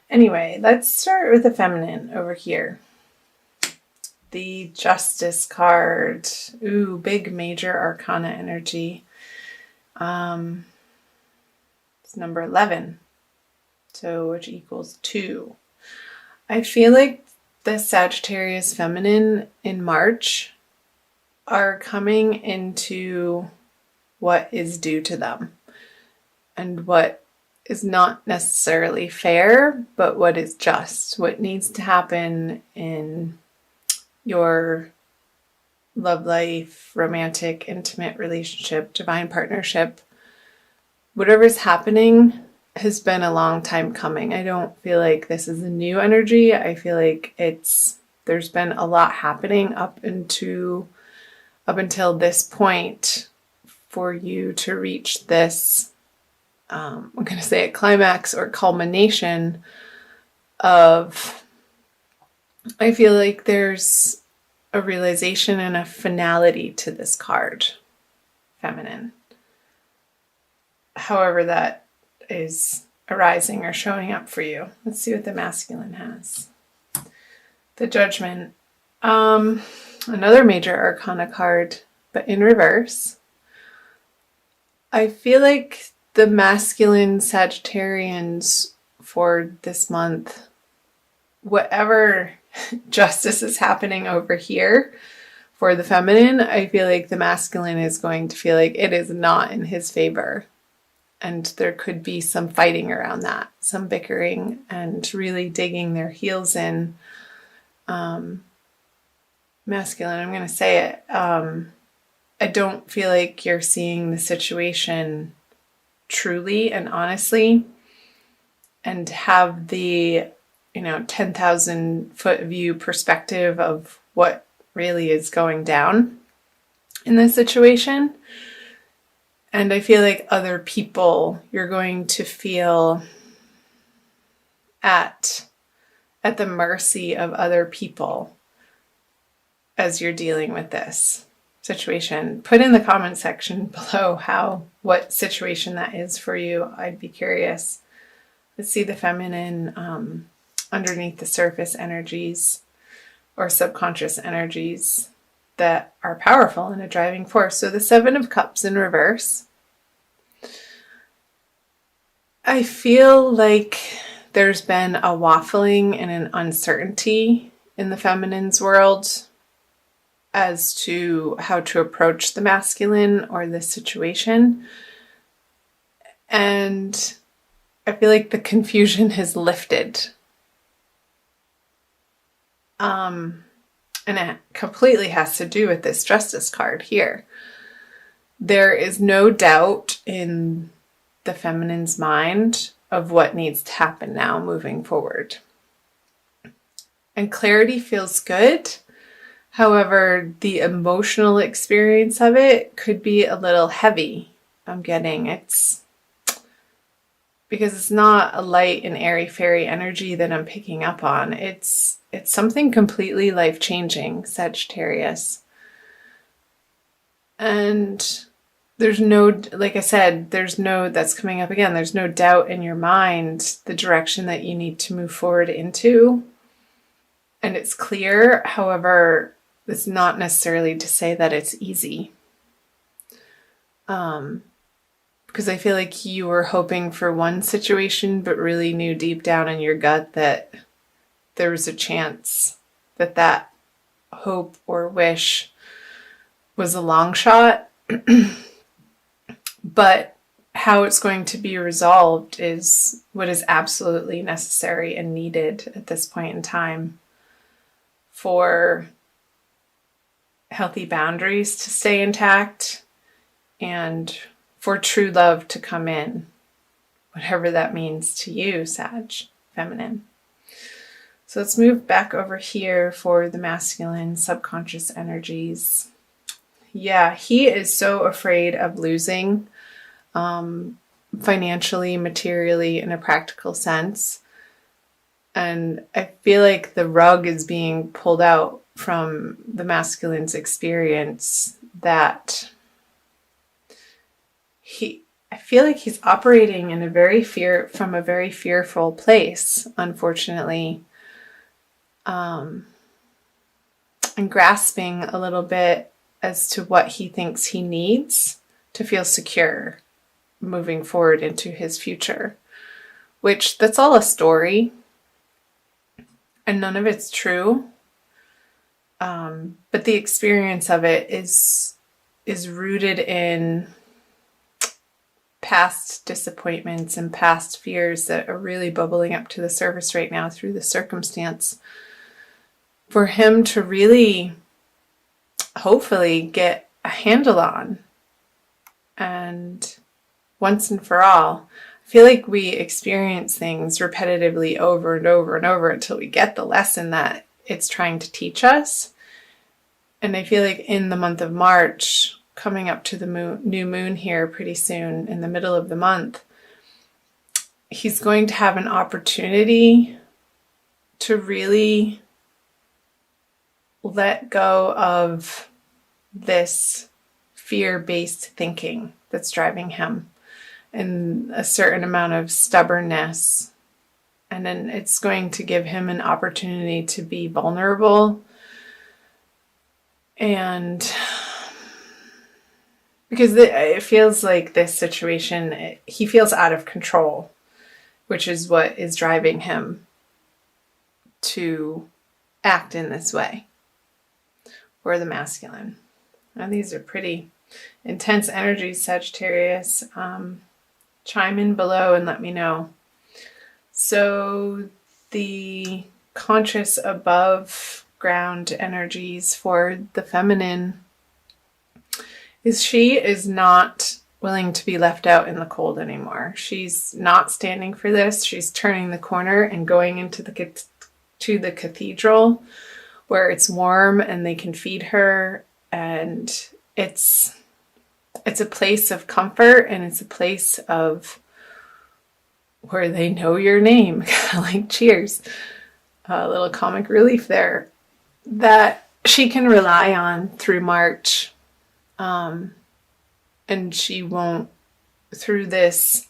Anyway, let's start with the feminine over here. The Justice card. Ooh, big major arcana energy. It's number 11. So which equals 2. I feel like the Sagittarius feminine in March are coming into what is due to them and what is not necessarily fair, but what is just, what needs to happen in your love life, romantic, intimate relationship, divine partnership. Whatever's happening has been a long time coming. I don't feel like this is a new energy. I feel like there's been a lot happening up until this point for you to reach this, I'm going to say a climax or culmination of, I feel like there's a realization and a finality to this card, feminine. However that is arising or showing up for you. Let's see what the masculine has. The Judgment. Another major arcana card, but in reverse. I feel like the masculine Sagittarians for this month, whatever justice is happening over here for the feminine, I feel like the masculine is going to feel like it is not in his favor. And there could be some fighting around that, some bickering and really digging their heels in. Masculine, I'm going to say it. I don't feel like you're seeing the situation truly and honestly and have the 10,000 foot view perspective of what really is going down in this situation. And I feel like other people, you're going to feel at the mercy of other people as you're dealing with this situation. Put in the comment section below what situation that is for you. I'd be curious. Let's see the feminine underneath the surface energies or subconscious energies that are powerful and a driving force. So the 7 of Cups in reverse. I feel like there's been a waffling and an uncertainty in the feminine's world as to how to approach the masculine or this situation. And I feel like the confusion has lifted. And it completely has to do with this Justice card here. There is no doubt in the feminine's mind of what needs to happen now moving forward. And clarity feels good. However, the emotional experience of it could be a little heavy. I'm getting it's because it's not a light and airy fairy energy that I'm picking up on. It's something completely life-changing, Sagittarius. And there's no, like I said, that's coming up again. There's no doubt in your mind the direction that you need to move forward into. And it's clear. However, it's not necessarily to say that it's easy. Because I feel like you were hoping for one situation, but really knew deep down in your gut that there was a chance that hope or wish was a long shot. But how it's going to be resolved is what is absolutely necessary and needed at this point in time for healthy boundaries to stay intact and for true love to come in, whatever that means to you, Sag, feminine. So let's move back over here for the masculine subconscious energies. Yeah, he is so afraid of losing financially, materially, in a practical sense. And I feel like the rug is being pulled out from the masculine's experience that I feel like he's operating in from a very fearful place, unfortunately, and grasping a little bit as to what he thinks he needs to feel secure moving forward into his future, which that's all a story and none of it's true. But the experience of it is rooted in past disappointments and past fears that are really bubbling up to the surface right now through the circumstance. For him to really, hopefully, get a handle on. And once and for all, I feel like we experience things repetitively over and over and over until we get the lesson that it's trying to teach us. And I feel like in the month of March, coming up to the new moon here pretty soon in the middle of the month, he's going to have an opportunity to really let go of this fear-based thinking that's driving him, and a certain amount of stubbornness. And then it's going to give him an opportunity to be vulnerable. And because it feels like this situation, he feels out of control, which is what is driving him to act in this way. Or the masculine. Now these are pretty intense energies, Sagittarius. Chime in below and let me know. So the conscious above ground energies for the feminine is she is not willing to be left out in the cold anymore. She's not standing for this. She's turning the corner and going into the cathedral where it's warm and they can feed her, and it's a place of comfort, and it's a place of where they know your name, kind of like Cheers, a little comic relief there, that she can rely on through March, and she won't, through this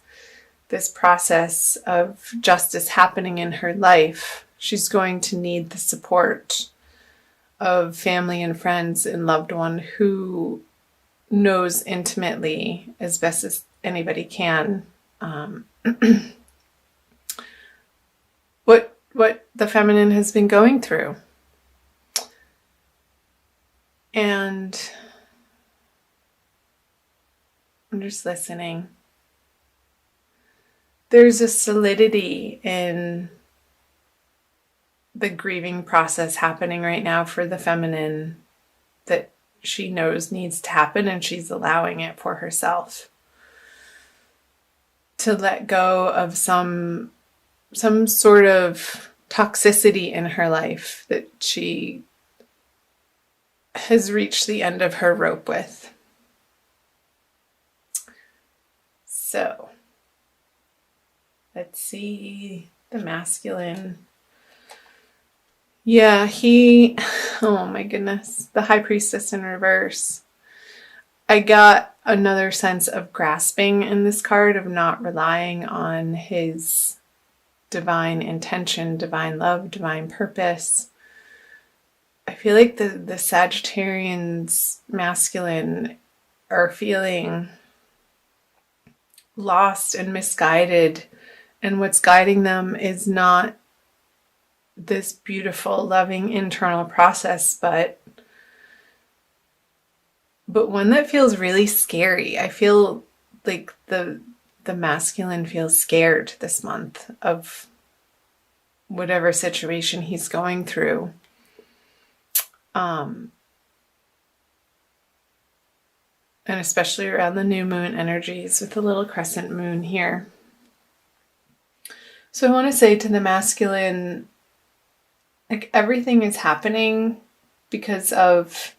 process of justice happening in her life, she's going to need the support of family and friends and loved one who knows intimately, as best as anybody can, what the feminine has been going through. And I'm just listening. There's a solidity in the grieving process happening right now for the feminine that she knows needs to happen, and she's allowing it for herself to let go of some sort of toxicity in her life that she has reached the end of her rope with. So let's see the masculine. Yeah, oh my goodness, the High Priestess in reverse. I got another sense of grasping in this card, of not relying on his divine intention, divine love, divine purpose. I feel like the Sagittarians masculine are feeling lost and misguided, and what's guiding them is not this beautiful, loving internal process, but one that feels really scary. I feel like the masculine feels scared this month of whatever situation he's going through. And especially around the new moon energies with the little crescent moon here. So I want to say to the masculine, like, everything is happening because of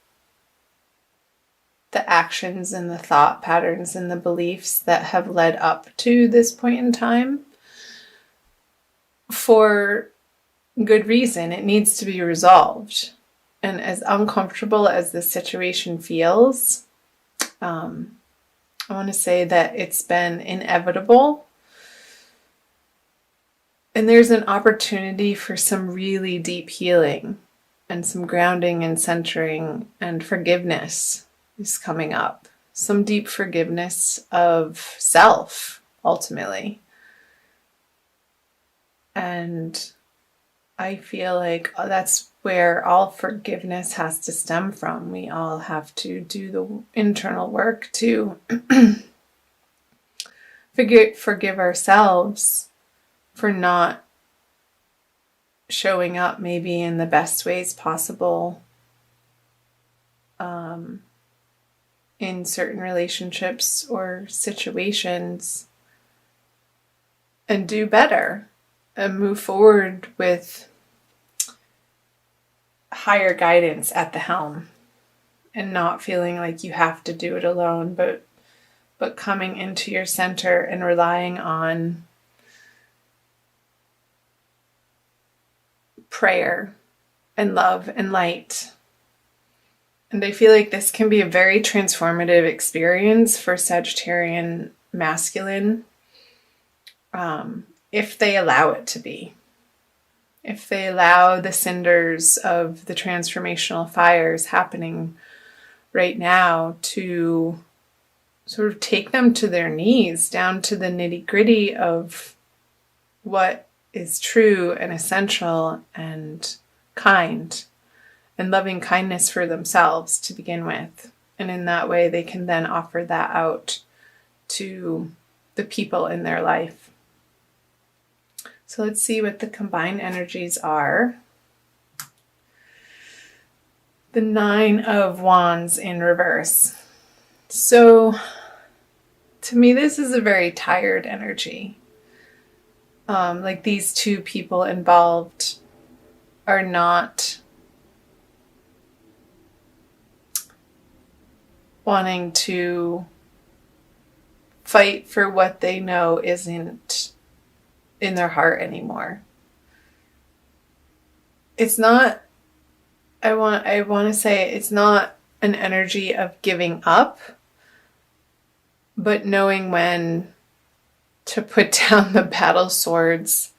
the actions and the thought patterns and the beliefs that have led up to this point in time. For good reason, it needs to be resolved. And as uncomfortable as this situation feels, I want to say that it's been inevitable. And there's an opportunity for some really deep healing and some grounding and centering, and forgiveness is coming up. Some deep forgiveness of self, ultimately. And I feel like that's where all forgiveness has to stem from. We all have to do the internal work to forgive ourselves for not showing up maybe in the best ways possible in certain relationships or situations, and do better and move forward with higher guidance at the helm, and not feeling like you have to do it alone, but coming into your center and relying on prayer and love and light. And I feel like this can be a very transformative experience for Sagittarian masculine, if they allow it to be. If they allow the cinders of the transformational fires happening right now to sort of take them to their knees, down to the nitty-gritty of what is true and essential and kind, and loving kindness for themselves to begin with. And in that way, they can then offer that out to the people in their life. So let's see what the combined energies are. The 9 of Wands in reverse. So to me, this is a very tired energy. Like these two people involved are not wanting to fight for what they know isn't in their heart anymore. It's not, I want to say it's not an energy of giving up, but knowing when to put down the battle swords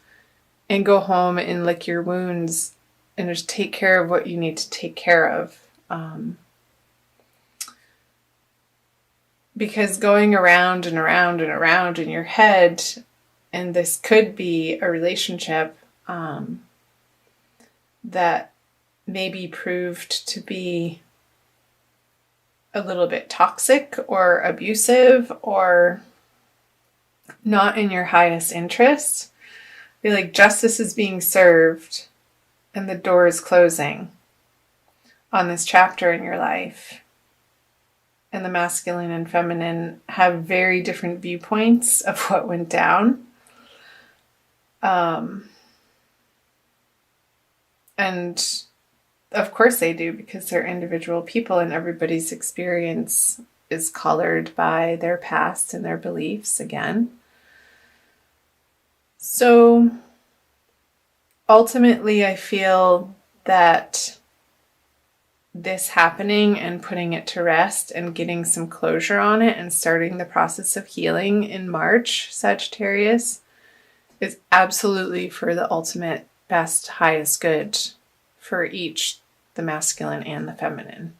and go home and lick your wounds and just take care of what you need to take care of. Because going around and around and around in your head, and this could be a relationship that maybe proved to be a little bit toxic or abusive or not in your highest interest. I feel like justice is being served and the door is closing on this chapter in your life. And the masculine and feminine have very different viewpoints of what went down. And of course they do, because they're individual people and everybody's experience is colored by their past and their beliefs again. So ultimately, I feel that this happening and putting it to rest and getting some closure on it and starting the process of healing in March, Sagittarius, is absolutely for the ultimate best, highest good for each, the masculine and the feminine.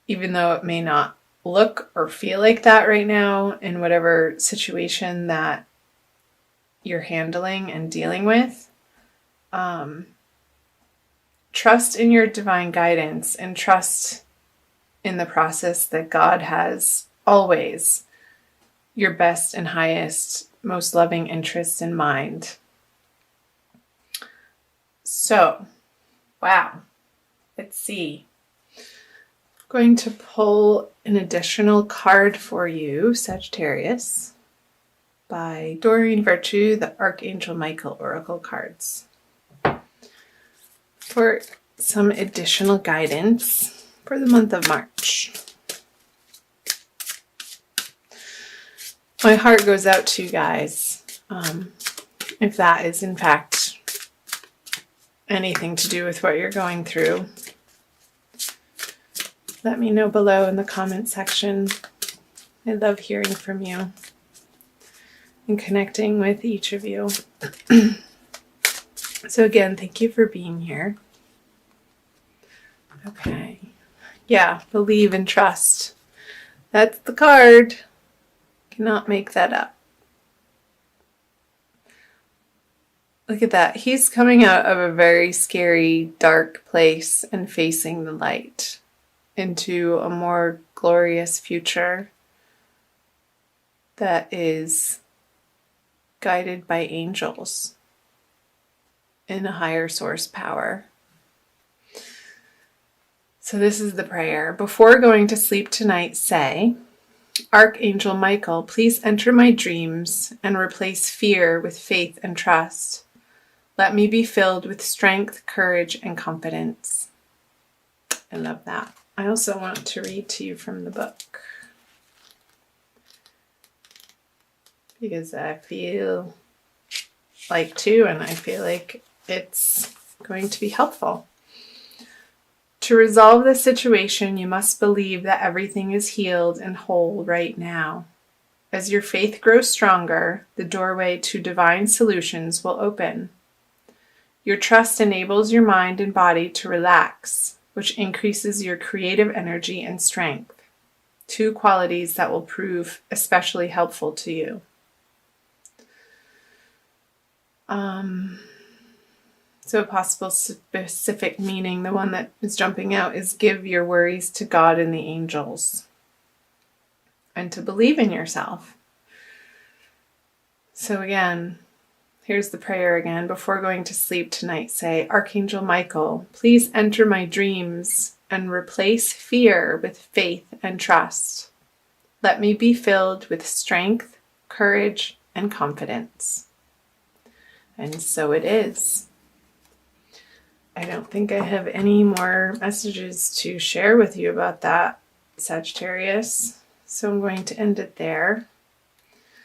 Even though it may not look or feel like that right now in whatever situation that you're handling and dealing with, trust in your divine guidance and trust in the process that God has always your best and highest, most loving interests in mind. So, wow. Let's see. I'm going to pull an additional card for you, Sagittarius, by Doreen Virtue, the Archangel Michael Oracle cards, for some additional guidance for the month of March. My heart goes out to you guys, if that is in fact anything to do with what you're going through. Let me know below in the comment section I love hearing from you and connecting with each of you. So again, thank you for being here. Okay. Yeah, believe and trust. That's the card. Cannot make that up. Look at that. He's coming out of a very scary, dark place and facing the light into a more glorious future that is guided by angels in a higher source power. So this is the prayer. Before going to sleep tonight, say, Archangel Michael, please enter my dreams and replace fear with faith and trust. Let me be filled with strength, courage, and confidence. I love that. I also want to read to you from the book, because I feel like to, and I feel like it's going to be helpful. To resolve this situation, you must believe that everything is healed and whole right now. As your faith grows stronger, the doorway to divine solutions will open. Your trust enables your mind and body to relax, which increases your creative energy and strength, two qualities that will prove especially helpful to you. So a possible specific meaning, the one that is jumping out, is give your worries to God and the angels, and to believe in yourself. So again, here's the prayer again. Before going to sleep tonight, say, Archangel Michael, please enter my dreams and replace fear with faith and trust. Let me be filled with strength, courage, and confidence. And so it is. I don't think I have any more messages to share with you about that, Sagittarius. So I'm going to end it there.